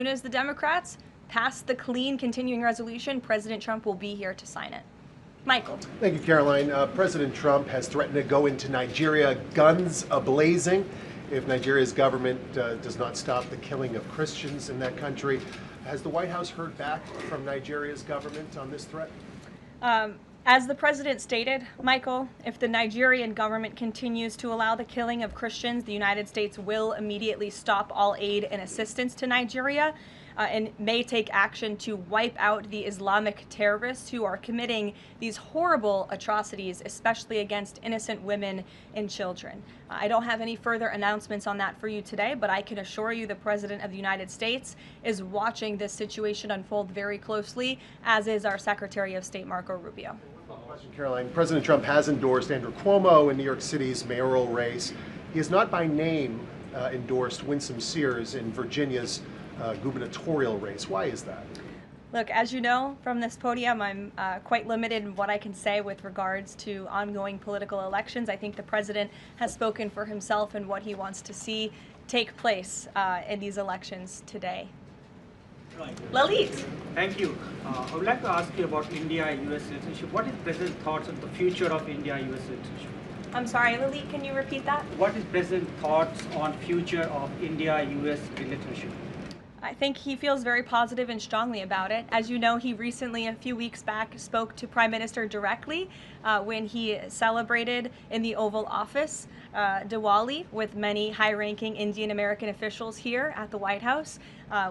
soon as the Democrats pass the clean continuing resolution, President Trump will be here to sign it. Michael. Thank you, Caroline. President Trump has threatened to go into Nigeria guns a-blazing if Nigeria's government does not stop the killing of Christians in that country. Has the White House heard back from Nigeria's government on this threat? As the president stated, Michael, if the Nigerian government continues to allow the killing of Christians, the United States will immediately stop all aid and assistance to Nigeria and may take action to wipe out the Islamic terrorists who are committing these horrible atrocities, especially against innocent women and children. I don't have any further announcements on that for you today, but I can assure you the President of the United States is watching this situation unfold very closely, as is our Secretary of State, Marco Rubio. Caroline, President Trump has endorsed Andrew Cuomo in New York City's mayoral race. He has not by name endorsed Winsome Sears in Virginia's gubernatorial race. Why is that? Look, as you know from this podium, I'm quite limited in what I can say with regards to ongoing political elections. I think the president has spoken for himself and what he wants to see take place in these elections today. Lalit. Thank you. I would like to ask you about India-US relationship. What is President's thoughts on the future of India-US relationship? I'm sorry, Lalit, can you repeat that? What is President's thoughts on future of India-US relationship? I think he feels very positive and strongly about it. As you know, he recently, a few weeks back, spoke to Prime Minister directly when he celebrated in the Oval Office Diwali with many high-ranking Indian American officials here at the White House.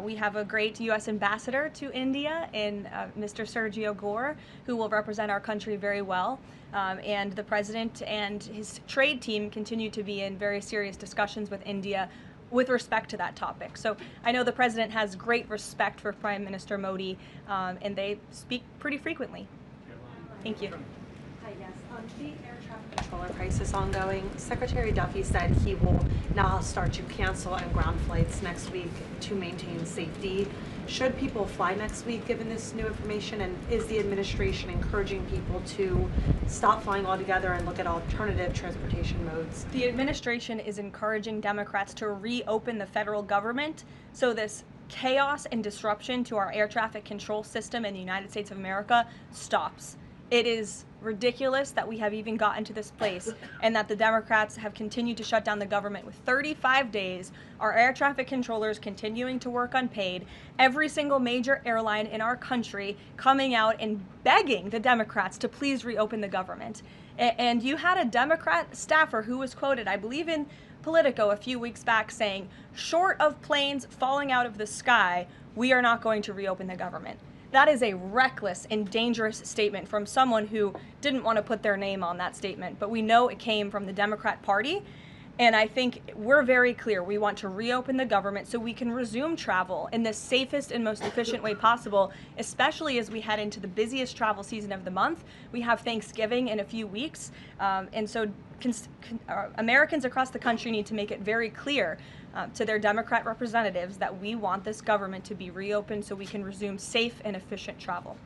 We have a great U.S. ambassador to India in Mr. Sergio Gore, who will represent our country very well. And the president and his trade team continue to be in very serious discussions with India with respect to that topic. So I know the president has great respect for Prime Minister Modi, and they speak pretty frequently. Thank you. Hi, yes. The air traffic controller crisis ongoing. Secretary Duffy said he will now start to cancel on ground flights next week to maintain safety. Should people fly next week given this new information, and is the administration encouraging people to stop flying altogether and look at alternative transportation modes? The administration is encouraging Democrats to reopen the federal government so this chaos and disruption to our air traffic control system in the United States of America stops. It is ridiculous that we have even gotten to this place and that the Democrats have continued to shut down the government with 35 days, our air traffic controllers continuing to work unpaid, every single major airline in our country coming out and begging the Democrats to please reopen the government. And you had a Democrat staffer who was quoted, I believe in Politico a few weeks back, saying, short of planes falling out of the sky, we are not going to reopen the government. That is a reckless and dangerous statement from someone who didn't want to put their name on that statement, but we know it came from the Democrat Party, and I think we're very clear. We want to reopen the government so we can resume travel in the safest and most efficient way possible, especially as we head into the busiest travel season of the month. We have Thanksgiving in a few weeks, and so Americans across the country need to make it very clear to their Democrat representatives that we want this government to be reopened so we can resume safe and efficient travel.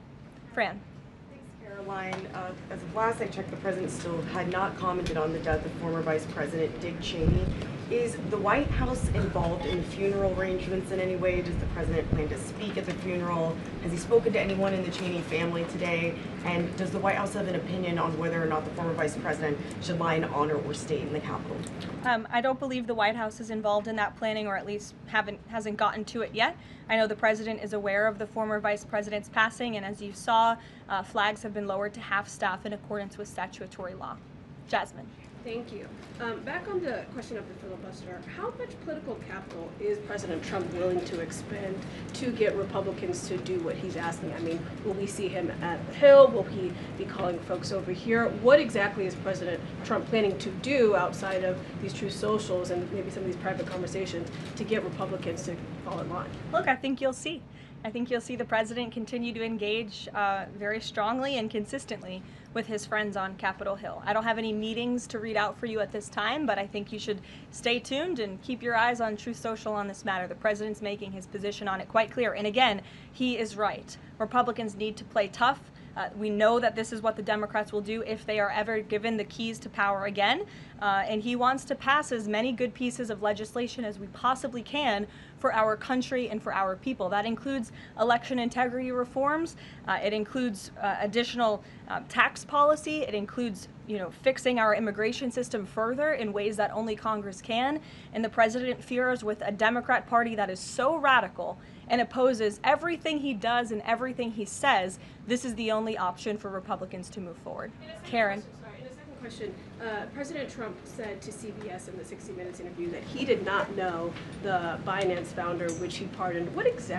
Fran. Thanks, Caroline. As of last I checked, the president still had not commented on the death of former Vice President Dick Cheney. Is the White House involved in the funeral arrangements in any way? Does the president plan to speak at the funeral? Has he spoken to anyone in the Cheney family today? And does the White House have an opinion on whether or not the former vice president should lie in honor or stay in the Capitol? I don't believe the White House is involved in that planning, or at least hasn't gotten to it yet. I know the president is aware of the former vice president's passing, and as you saw, flags have been lowered to half staff in accordance with statutory law. Jasmine. Thank you. Back on the question of the filibuster, how much political capital is President Trump willing to expend to get Republicans to do what he's asking? I mean, will we see him at the Hill? Will he be calling folks over here? What exactly is President Trump planning to do outside of these true socials and maybe some of these private conversations to get Republicans to fall in line? Look, I think you'll see. I think you'll see the president continue to engage very strongly and consistently with his friends on Capitol Hill. I don't have any meetings to read out for you at this time, but I think you should stay tuned and keep your eyes on Truth Social on this matter. The president's making his position on it quite clear. And again, he is right. Republicans need to play tough. We know that this is what the Democrats will do if they are ever given the keys to power again. And he wants to pass as many good pieces of legislation as we possibly can for our country and for our people. That includes election integrity reforms. It includes additional tax policy. It includes, fixing our immigration system further in ways that only Congress can. And the president fears, with a Democrat Party that is so radical and opposes everything he does and everything he says, this is the only option for Republicans to move forward. Karen. In a second question, President Trump said to CBS in the 60 Minutes interview that he did not know the Binance founder, which he pardoned. What exactly